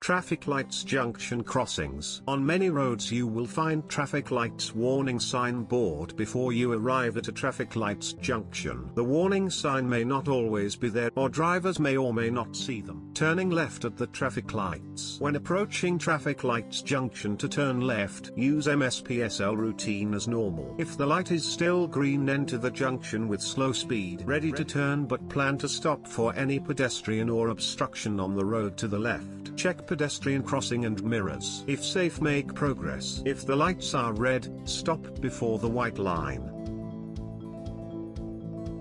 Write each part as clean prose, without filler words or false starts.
Traffic lights junction crossings. On many roads you will find traffic lights warning sign board before you arrive at a traffic lights junction. The warning sign may not always be there, or drivers may or may not see them. Turning left at the traffic lights. When approaching traffic lights junction, to turn left, use MSPSL routine as normal. If the light is still green, enter the junction with slow speed, ready to turn, but plan to stop for any pedestrian or obstruction on the road to the left. Check pedestrian crossing and mirrors. If safe, make progress. If the lights are red, stop before the white line.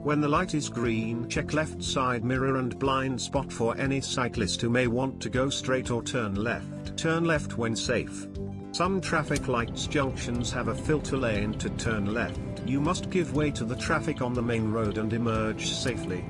When the light is green, check left side mirror and blind spot for any cyclist who may want to go straight or turn left. Turn left when safe. Some traffic lights junctions have a filter lane to turn left. You must give way to the traffic on the main road and emerge safely.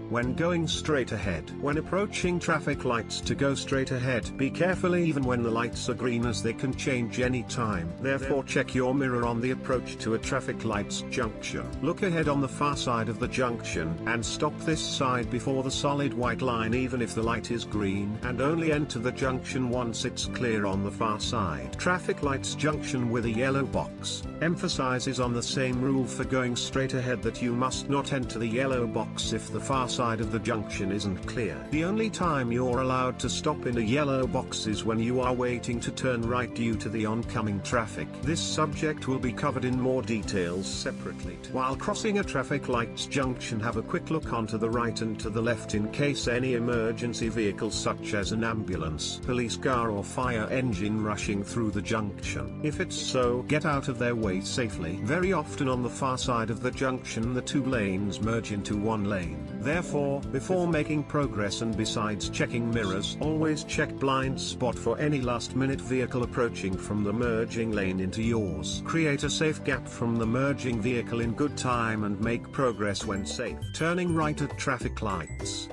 When going straight ahead. When approaching traffic lights, to go straight ahead, be careful even when the lights are green, as they can change any time. Therefore check your mirror on the approach to a traffic lights junction. Look ahead on the far side of the junction, and stop this side before the solid white line even if the light is green, and only enter the junction once it's clear on the far side. Traffic lights junction with a yellow box emphasizes on the same rule for going straight ahead, that you must not enter the yellow box if the far side of the junction isn't clear. The only time you're allowed to stop in a yellow box is when you are waiting to turn right due to the oncoming traffic. This subject will be covered in more details separately. While crossing a traffic lights junction, have a quick look onto the right and to the left in case any emergency vehicles such as an ambulance, police car or fire engine rushing through the junction. If it's so, get out of their way safely. Very often on the far side of the junction the two lanes merge into one lane. Therefore, before making progress and besides checking mirrors, always check blind spot for any last-minute vehicle approaching from the merging lane into yours. Create a safe gap from the merging vehicle in good time and make progress when safe. Turning right at traffic lights.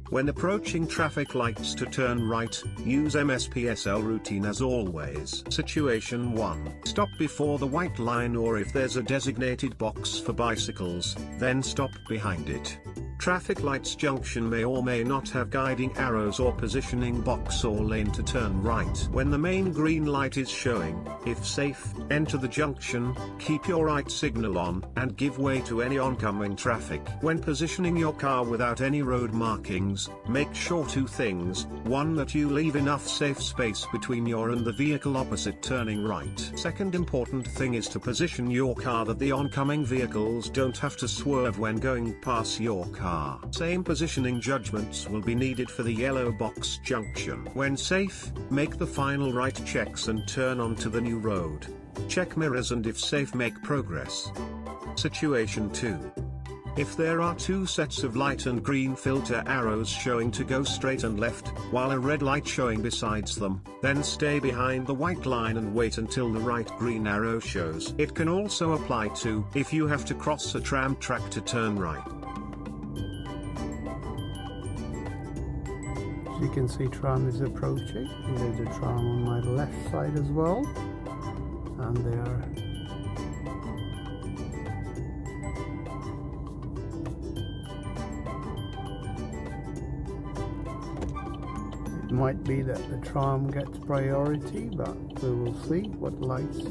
When approaching traffic lights, to turn right, use MSPSL routine as always. Situation 1. Stop before the white line, or if there's a designated box for bicycles, then stop behind it. Traffic lights junction may or may not have guiding arrows or positioning box or lane to turn right. When the main green light is showing, if safe, enter the junction, keep your right signal on, and give way to any oncoming traffic. When positioning your car without any road markings, make sure two things: one, that you leave enough safe space between your and the vehicle opposite turning right. Second important thing is to position your car that the oncoming vehicles don't have to swerve when going past your car. Same positioning judgments will be needed for the yellow box junction. When safe, make the final right checks and turn onto the new road. Check mirrors and if safe, make progress. Situation 2. If there are two sets of light and green filter arrows showing to go straight and left, while a red light showing besides them, then stay behind the white line and wait until the right green arrow shows. It can also apply to if you have to cross a tram track to turn right. You can see tram is approaching, and there's a tram on my left side as well, and they are it might be that the tram gets priority, but we will see what lights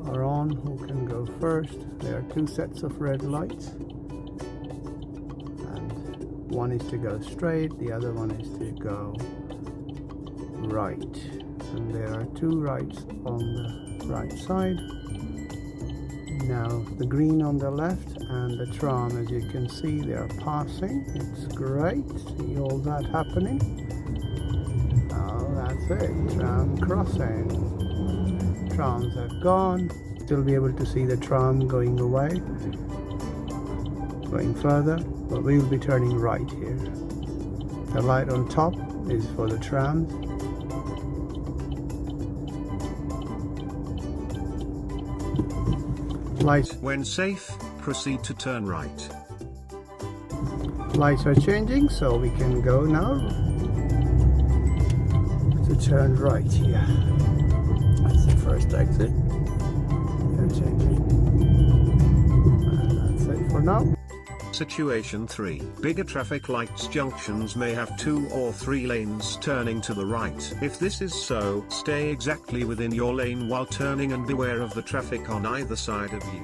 are on, who can go first. There are two sets of red lights. One is to go straight, the other one is to go right. And there are two rights on the right side. Now the green on the left and the tram, as you can see, they are passing. It's great, see all that happening. Oh, that's it, tram crossing. Trams have gone. Still be able to see the tram going away, going further. But we will be turning right here. The light on top is for the trams. Lights. When safe, proceed to turn right. Lights are changing, so we can go now to turn right here. That's the first exit. They're changing. And that's it for now. Situation 3. Bigger traffic lights junctions may have 2 or 3 lanes turning to the right. If this is so, stay exactly within your lane while turning and beware of the traffic on either side of you.